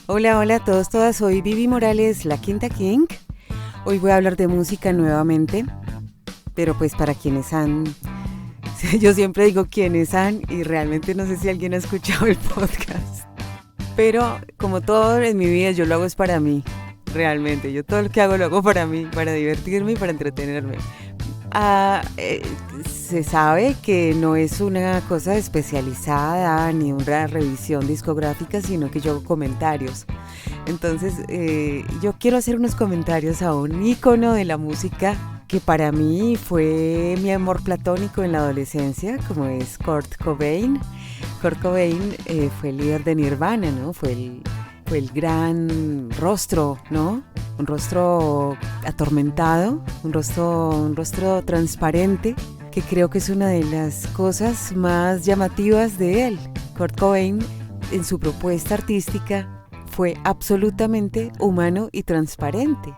Hola, hola a todos, todas. Soy Vivi Morales, la Quinta King. Hoy voy a hablar de música nuevamente, pero pues para quienes han... Yo siempre digo quienes han y realmente no sé si alguien ha escuchado el podcast. Pero como todo en mi vida yo lo hago es para mí, realmente. Yo todo lo que hago lo hago para mí, para divertirme y para entretenerme. Se sabe que no es una cosa especializada ni una revisión discográfica, sino que yo hago comentarios. Entonces yo quiero hacer unos comentarios a un ícono de la música que para mí fue mi amor platónico en la adolescencia, como es Kurt Cobain. Kurt Cobain fue el líder de Nirvana, ¿no? Fue el gran rostro, ¿no? Un rostro atormentado, un rostro transparente, que creo que es una de las cosas más llamativas de él. Kurt Cobain, en su propuesta artística, fue absolutamente humano y transparente,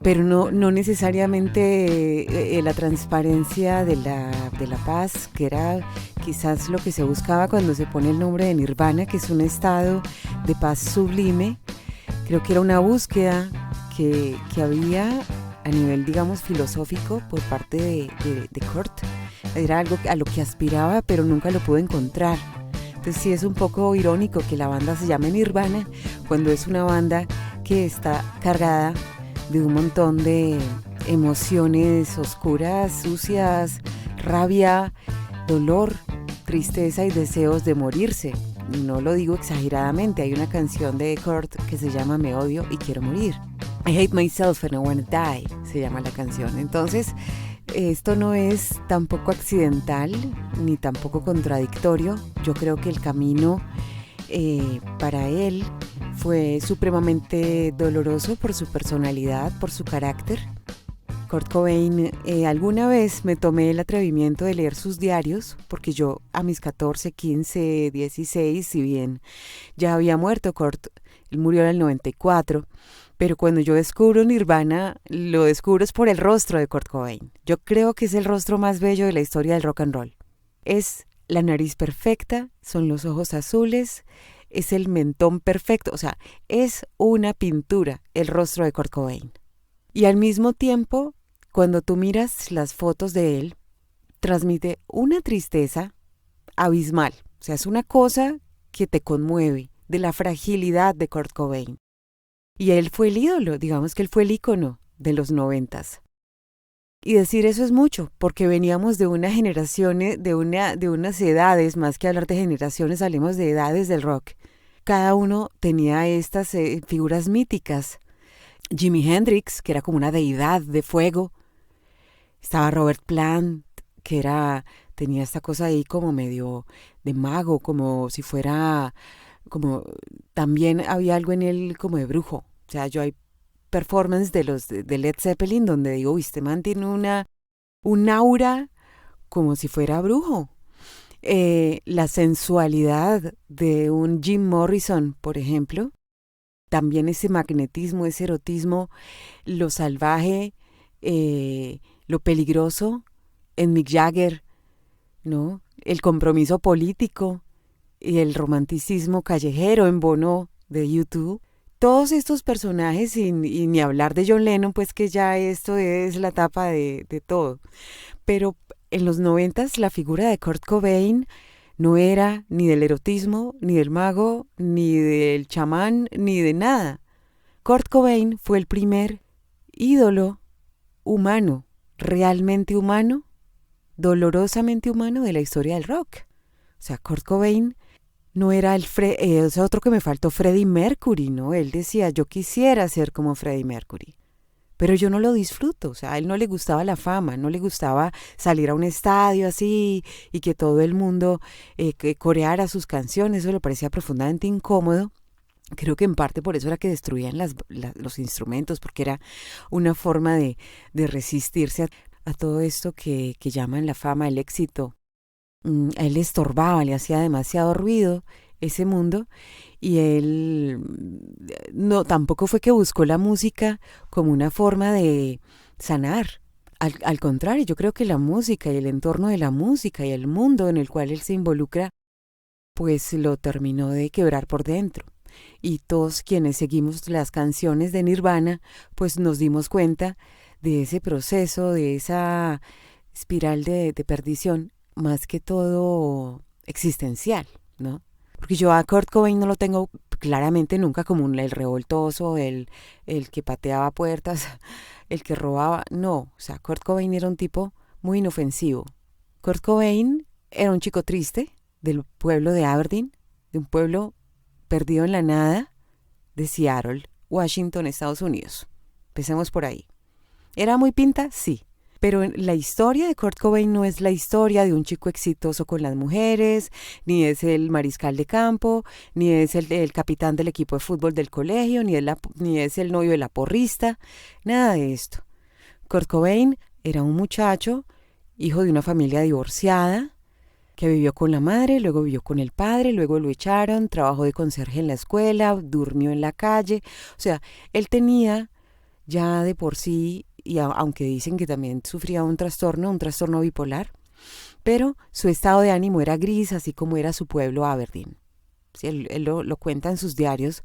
pero no necesariamente la transparencia de la paz, que era quizás lo que se buscaba cuando se pone el nombre de Nirvana, que es un estado de paz sublime. Creo que era una búsqueda que había a nivel, digamos, filosófico por parte de Kurt. Era algo a lo que aspiraba, pero nunca lo pudo encontrar. Entonces sí es un poco irónico que la banda se llame Nirvana cuando es una banda que está cargada de un montón de emociones oscuras, sucias, rabia, dolor, tristeza y deseos de morirse. No lo digo exageradamente, hay una canción de Kurt que se llama Me odio y quiero morir. I hate myself and I wanna die, se llama la canción. Entonces, esto no es tampoco accidental ni tampoco contradictorio. Yo creo que el camino para él fue supremamente doloroso por su personalidad, por su carácter. Kurt Cobain, alguna vez me tomé el atrevimiento de leer sus diarios, porque yo a mis 14, 15, 16, si bien ya había muerto Kurt, él murió en el 94, pero cuando yo descubro Nirvana, lo descubro es por el rostro de Kurt Cobain. Yo creo que es el rostro más bello de la historia del rock and roll. Es la nariz perfecta, son los ojos azules, es el mentón perfecto, o sea, es una pintura el rostro de Kurt Cobain. Y al mismo tiempo, cuando tú miras las fotos de él, transmite una tristeza abismal. O sea, es una cosa que te conmueve de la fragilidad de Kurt Cobain. Y él fue el ídolo, digamos que él fue el ícono de los 90s. Y decir eso es mucho, porque veníamos de una generación, de unas edades, más que hablar de generaciones, hablemos de edades del rock. Cada uno tenía estas figuras míticas. Jimi Hendrix, que era como una deidad de fuego. Estaba Robert Plant, que tenía esta cosa ahí como medio de mago, como si fuera, como también había algo en él como de brujo. O sea, yo hay performance de Led Zeppelin donde digo, este man tiene un aura como si fuera brujo. La sensualidad de un Jim Morrison, por ejemplo, también ese magnetismo, ese erotismo, lo salvaje, lo peligroso en Mick Jagger, ¿no? El compromiso político y el romanticismo callejero en Bono de U2. Todos estos personajes, y ni hablar de John Lennon, pues que ya esto es la tapa de todo. Pero en los 90s la figura de Kurt Cobain no era ni del erotismo, ni del mago, ni del chamán, ni de nada. Kurt Cobain fue el primer ídolo humano, realmente humano, dolorosamente humano de la historia del rock. O sea, Kurt Cobain no era es otro que me faltó, Freddie Mercury, ¿no? Él decía, yo quisiera ser como Freddie Mercury, pero yo no lo disfruto. O sea, a él no le gustaba la fama, no le gustaba salir a un estadio así y que todo el mundo que coreara sus canciones. Eso le parecía profundamente incómodo. Creo que en parte por eso era que destruían los instrumentos, porque era una forma de resistirse a todo esto que llaman la fama, el éxito. A él le estorbaba, le hacía demasiado ruido ese mundo, y él no, tampoco fue que buscó la música como una forma de sanar. Al contrario, yo creo que la música y el entorno de la música y el mundo en el cual él se involucra, pues lo terminó de quebrar por dentro. y todos quienes seguimos las canciones de Nirvana, pues nos dimos cuenta de ese proceso, de esa espiral de perdición, más que todo existencial, ¿no? Porque yo a Kurt Cobain no lo tengo claramente nunca como el revoltoso, el que pateaba puertas, el que robaba. No, o sea, Kurt Cobain era un tipo muy inofensivo. Kurt Cobain era un chico triste del pueblo de Aberdeen, de un pueblo perdido en la nada de Seattle, Washington, Estados Unidos. Empecemos por ahí. ¿Era muy pinta? Sí. Pero la historia de Kurt Cobain no es la historia de un chico exitoso con las mujeres, ni es el mariscal de campo, ni es el capitán del equipo de fútbol del colegio, ni es el novio de la porrista, nada de esto. Kurt Cobain era un muchacho, hijo de una familia divorciada, que vivió con la madre, luego vivió con el padre, luego lo echaron, trabajó de conserje en la escuela, durmió en la calle. O sea, él tenía ya de por sí, y aunque dicen que también sufría un trastorno bipolar, pero su estado de ánimo era gris, así como era su pueblo Aberdeen. Sí, él lo cuenta en sus diarios,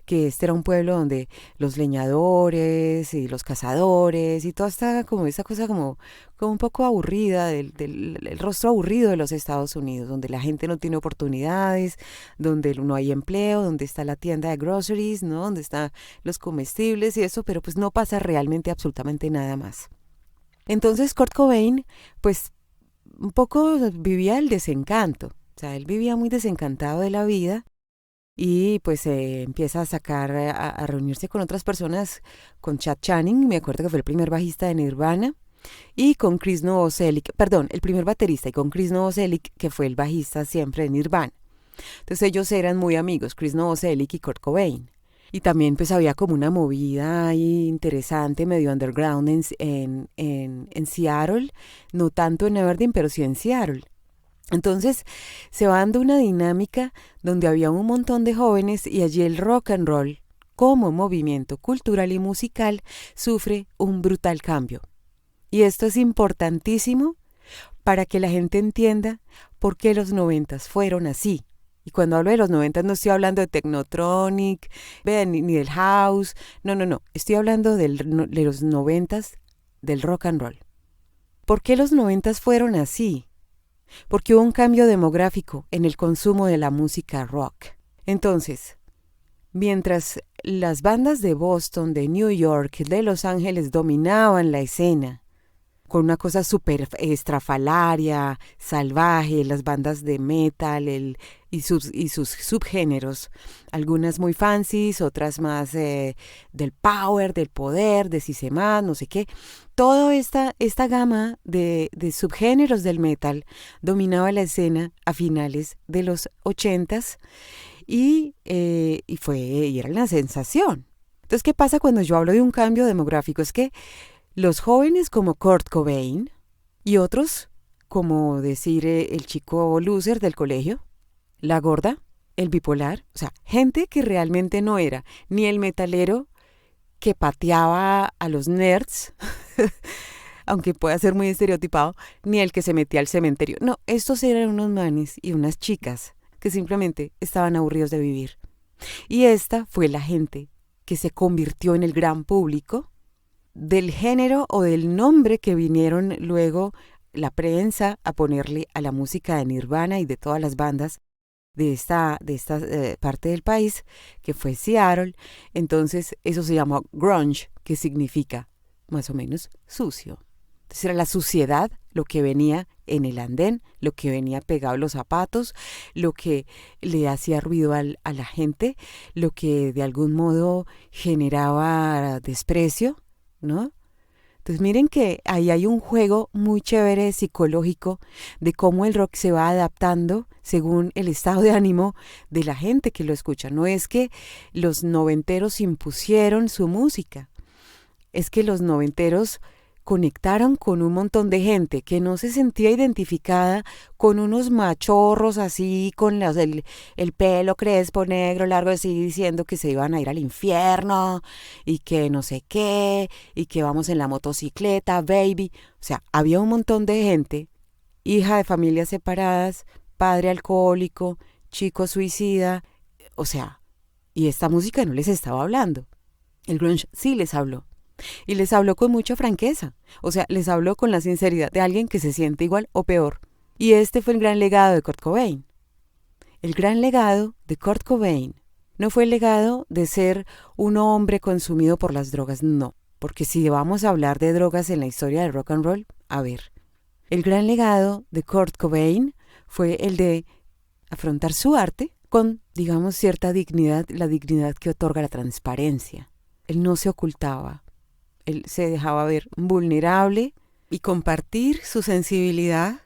que este era un pueblo donde los leñadores y los cazadores y toda esa cosa como un poco aburrida, el rostro aburrido de los Estados Unidos, donde la gente no tiene oportunidades, donde no hay empleo, donde está la tienda de groceries, ¿no? Donde están los comestibles y eso, pero pues no pasa realmente absolutamente nada más. Entonces Kurt Cobain, pues un poco vivía el desencanto. O sea, él vivía muy desencantado de la vida y pues empieza a sacar, a reunirse con otras personas, con Chad Channing, me acuerdo que fue el primer bajista de Nirvana, y con Chris Novoselic, el primer baterista, y con Chris Novoselic, que fue el bajista siempre de Nirvana. Entonces ellos eran muy amigos, Chris Novoselic y Kurt Cobain. Y también pues había como una movida ahí interesante, medio underground en Seattle, no tanto en Aberdeen, pero sí en Seattle. Entonces se va dando una dinámica donde había un montón de jóvenes y allí el rock and roll, como movimiento cultural y musical, sufre un brutal cambio. Y esto es importantísimo para que la gente entienda por qué los 90s fueron así. Y cuando hablo de los 90s no estoy hablando de Technotronic, ni del house, no, estoy hablando de los 90s del rock and roll. ¿Por qué los 90s fueron así? Porque hubo un cambio demográfico en el consumo de la música rock. Entonces, mientras las bandas de Boston, de New York, de Los Ángeles dominaban la escena, con una cosa súper estrafalaria, salvaje, las bandas de metal y sus subgéneros, algunas muy fancies, otras más del power, del poder, de Sisema, no sé qué. Toda esta gama de subgéneros del metal dominaba la escena a finales de los 80s y era una sensación. Entonces, ¿qué pasa cuando yo hablo de un cambio demográfico? Es que los jóvenes como Kurt Cobain y otros, como decir el chico loser del colegio, la gorda, el bipolar, o sea, gente que realmente no era ni el metalero que pateaba a los nerds, aunque pueda ser muy estereotipado, ni el que se metía al cementerio. No, estos eran unos manes y unas chicas que simplemente estaban aburridos de vivir. Y esta fue la gente que se convirtió en el gran público del género o del nombre que vinieron luego la prensa a ponerle a la música de Nirvana y de todas las bandas de esta parte del país, que fue Seattle. Entonces eso se llamó grunge, que significa más o menos sucio. Entonces era la suciedad, lo que venía en el andén, lo que venía pegado a los zapatos, lo que le hacía ruido a la gente, lo que de algún modo generaba desprecio, ¿no? Entonces miren que ahí hay un juego muy chévere psicológico de cómo el rock se va adaptando según el estado de ánimo de la gente que lo escucha. No es que los noventeros impusieron su música, es que los noventeros conectaron con un montón de gente que no se sentía identificada con unos machorros así, con el pelo crespo, negro, largo, así, diciendo que se iban a ir al infierno y que no sé qué, y que vamos en la motocicleta, baby. O sea, había un montón de gente, hija de familias separadas, padre alcohólico, chico suicida, o sea, Y esta música no les estaba hablando. El grunge sí les habló. Y les habló con mucha franqueza. O sea, les habló con la sinceridad de alguien que se siente igual o peor. Y este fue el gran legado de Kurt Cobain. El gran legado de Kurt Cobain no fue el legado de ser un hombre consumido por las drogas, no. Porque si vamos a hablar de drogas en la historia del rock and roll, a ver. El gran legado de Kurt Cobain fue el de afrontar su arte con, digamos, cierta dignidad, la dignidad que otorga la transparencia. Él no se ocultaba, él se dejaba ver vulnerable y compartir su sensibilidad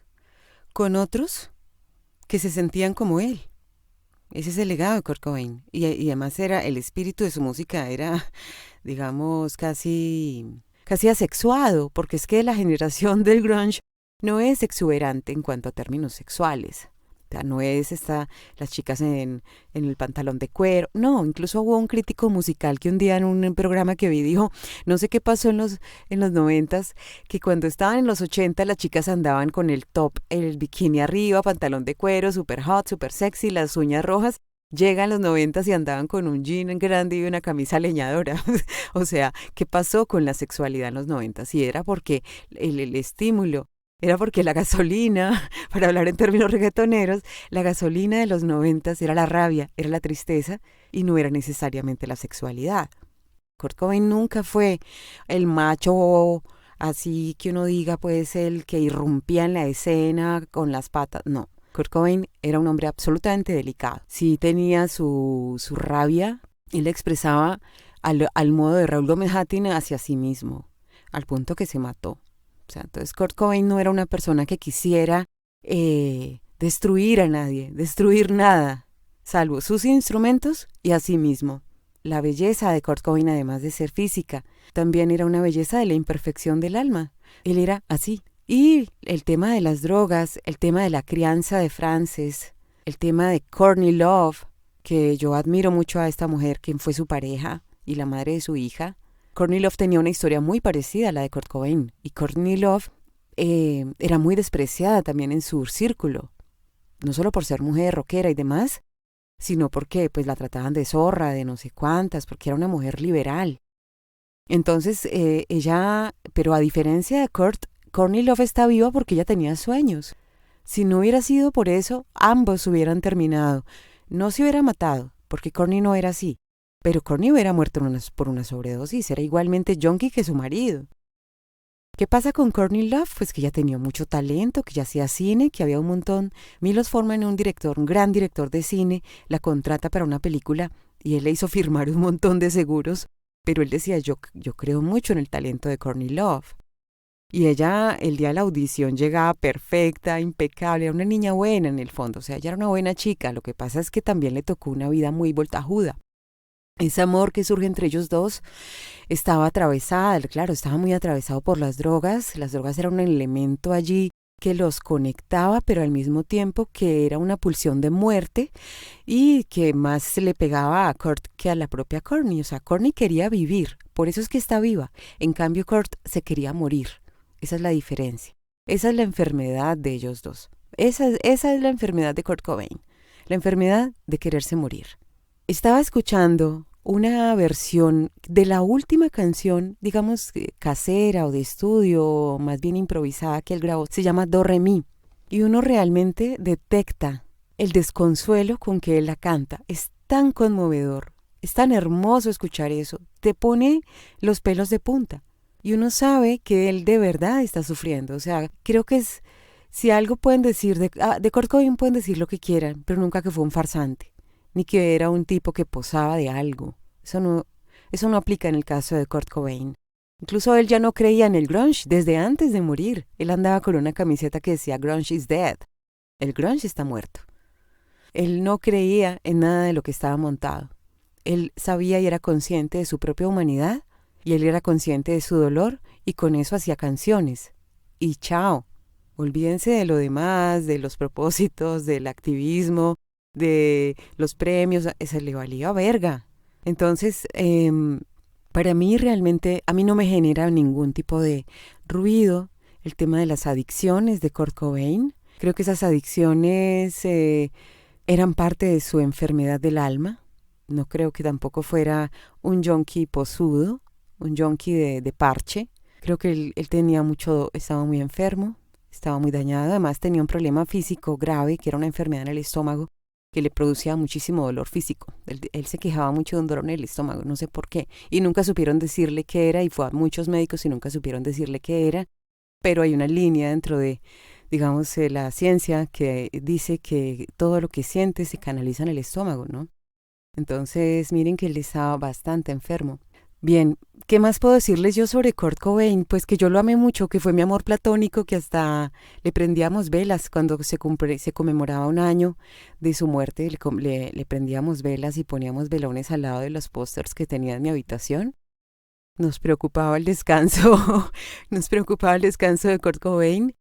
con otros que se sentían como él. Ese es el legado de Kurt Cobain. Y además era el espíritu de su música, era, digamos, casi asexuado, porque es que la generación del grunge no es exuberante en cuanto a términos sexuales. O sea, no es las chicas en el pantalón de cuero. No, incluso hubo un crítico musical que un día en un programa que vi dijo, no sé qué pasó en los 90s, que cuando estaban en los 80 las chicas andaban con el top, el bikini arriba, pantalón de cuero, super hot, super sexy, las uñas rojas. Llegan los 90s y andaban con un jean grande y una camisa leñadora. O sea, ¿qué pasó con la sexualidad en los 90s? Y era porque el estímulo, era porque la gasolina, para hablar en términos reggaetoneros, la gasolina de los 90s era la rabia, era la tristeza y no era necesariamente la sexualidad. Kurt Cobain nunca fue el macho así que uno diga, pues el que irrumpía en la escena con las patas, no. Kurt Cobain era un hombre absolutamente delicado. Sí tenía su rabia y le expresaba al modo de Raúl Gómez Hattin hacia sí mismo, al punto que se mató. O sea, entonces Kurt Cobain no era una persona que quisiera destruir a nadie, destruir nada, salvo sus instrumentos y a sí mismo. La belleza de Kurt Cobain, además de ser física, también era una belleza de la imperfección del alma. Él era así. Y el tema de las drogas, el tema de la crianza de Frances, el tema de Courtney Love, que yo admiro mucho a esta mujer, quien fue su pareja y la madre de su hija. Courtney Love tenía una historia muy parecida a la de Kurt Cobain. Y Courtney Love era muy despreciada también en su círculo. No solo por ser mujer, rockera y demás, sino porque pues la trataban de zorra, de no sé cuántas, porque era una mujer liberal. Entonces ella, pero a diferencia de Kurt, Courtney Love está viva porque ella tenía sueños. Si no hubiera sido por eso, ambos hubieran terminado. No se hubiera matado, porque Courtney no era así. Pero Courtney hubiera muerto por una sobredosis, era igualmente junkie que su marido. ¿Qué pasa con Courtney Love? Pues que ella tenía mucho talento, que ya hacía cine, que había un montón. Milos Forman, un gran director de cine, la contrata para una película y él le hizo firmar un montón de seguros. Pero él decía, yo creo mucho en el talento de Courtney Love. Y ella, el día de la audición, llegaba perfecta, impecable, era una niña buena en el fondo, o sea, ella era una buena chica. Lo que pasa es que también le tocó una vida muy voltajuda. Ese amor que surge entre ellos dos estaba atravesada, claro, estaba muy atravesado por las drogas. Las drogas eran un elemento allí que los conectaba, pero al mismo tiempo que era una pulsión de muerte y que más se le pegaba a Kurt que a la propia Courtney. O sea, Courtney quería vivir, por eso es que está viva. En cambio, Kurt se quería morir. Esa es la diferencia. Esa es la enfermedad de ellos dos. Esa es la enfermedad de Kurt Cobain. La enfermedad de quererse morir. Estaba escuchando una versión de la última canción, digamos, casera o de estudio, más bien improvisada que él grabó. Se llama Do Re Mi. Y uno realmente detecta el desconsuelo con que él la canta. Es tan conmovedor, es tan hermoso escuchar eso. Te pone los pelos de punta. Y uno sabe que él de verdad está sufriendo. O sea, creo que es, si algo pueden decir, de Kurt Cobain pueden decir lo que quieran, pero nunca que fue un farsante, ni que era un tipo que posaba de algo. Eso no aplica en el caso de Kurt Cobain. Incluso él ya no creía en el grunge desde antes de morir. Él andaba con una camiseta que decía Grunge is dead. El grunge está muerto. Él no creía en nada de lo que estaba montado. Él sabía y era consciente de su propia humanidad. Y él era consciente de su dolor y con eso hacía canciones. Y chao, olvídense de lo demás, de los propósitos, del activismo, de los premios, eso le valía verga. Entonces, para mí realmente, a mí no me genera ningún tipo de ruido el tema de las adicciones de Kurt Cobain. Creo que esas adicciones eran parte de su enfermedad del alma. No creo que tampoco fuera un yonki posudo, un yonki de parche. Creo que él tenía estaba muy enfermo, estaba muy dañado. Además tenía un problema físico grave, que era una enfermedad en el estómago, que le producía muchísimo dolor físico. Él se quejaba mucho de un dolor en el estómago, no sé por qué. Y nunca supieron decirle qué era, y fue a muchos médicos y nunca supieron decirle qué era. Pero hay una línea dentro de, digamos, la ciencia que dice que todo lo que siente se canaliza en el estómago, ¿no? Entonces, miren que él estaba bastante enfermo. Bien, ¿qué más puedo decirles yo sobre Kurt Cobain? Pues que yo lo amé mucho, que fue mi amor platónico, que hasta le prendíamos velas cuando se conmemoraba un año de su muerte, le prendíamos velas y poníamos velones al lado de los pósters que tenía en mi habitación. Nos preocupaba el descanso, nos preocupaba el descanso de Kurt Cobain.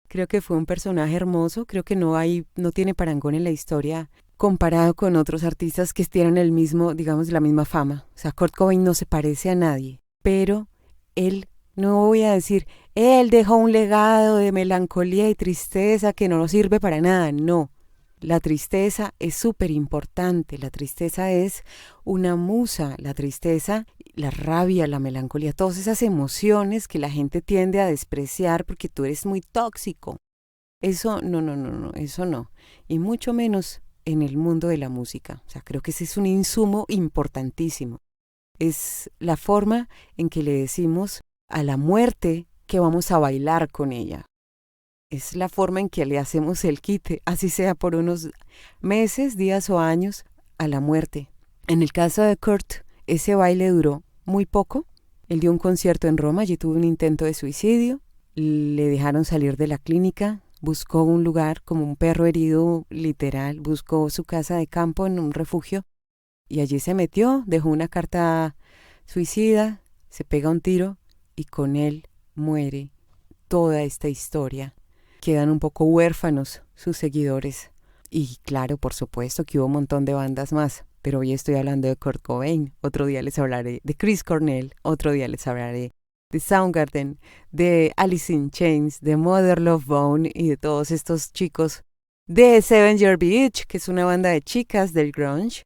Creo que fue un personaje hermoso, creo que no tiene parangón en la historia comparado con otros artistas que tienen el mismo, digamos, la misma fama. O sea, Kurt Cobain no se parece a nadie, pero él, no voy a decir, él dejó un legado de melancolía y tristeza que no nos sirve para nada, no. La tristeza es súper importante, la tristeza es una musa, la tristeza, la rabia, la melancolía, todas esas emociones que la gente tiende a despreciar porque tú eres muy tóxico. Eso no, eso no. Y mucho menos en el mundo de la música. O sea, creo que ese es un insumo importantísimo. Es la forma en que le decimos a la muerte que vamos a bailar con ella. Es la forma en que le hacemos el quite, así sea por unos meses, días o años, a la muerte. En el caso de Kurt, ese baile duró muy poco. Él dio un concierto en Roma, allí tuvo un intento de suicidio. Le dejaron salir de la clínica, buscó un lugar como un perro herido, literal, buscó su casa de campo en un refugio y allí se metió, dejó una carta suicida, se pega un tiro y con él muere toda esta historia. Quedan un poco huérfanos sus seguidores. Y claro, por supuesto que hubo un montón de bandas más, pero hoy estoy hablando de Kurt Cobain. Otro día les hablaré de Chris Cornell, otro día les hablaré de Soundgarden, de Alice in Chains, de Mother Love Bone y de todos estos chicos de Seven Year Beach, que es una banda de chicas del grunge,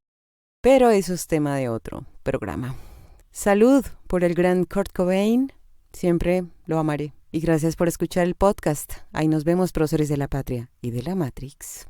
pero eso es tema de otro programa. Salud por el gran Kurt Cobain, siempre lo amaré. Y gracias por escuchar el podcast. Ahí nos vemos, próceres de la patria y de la Matrix.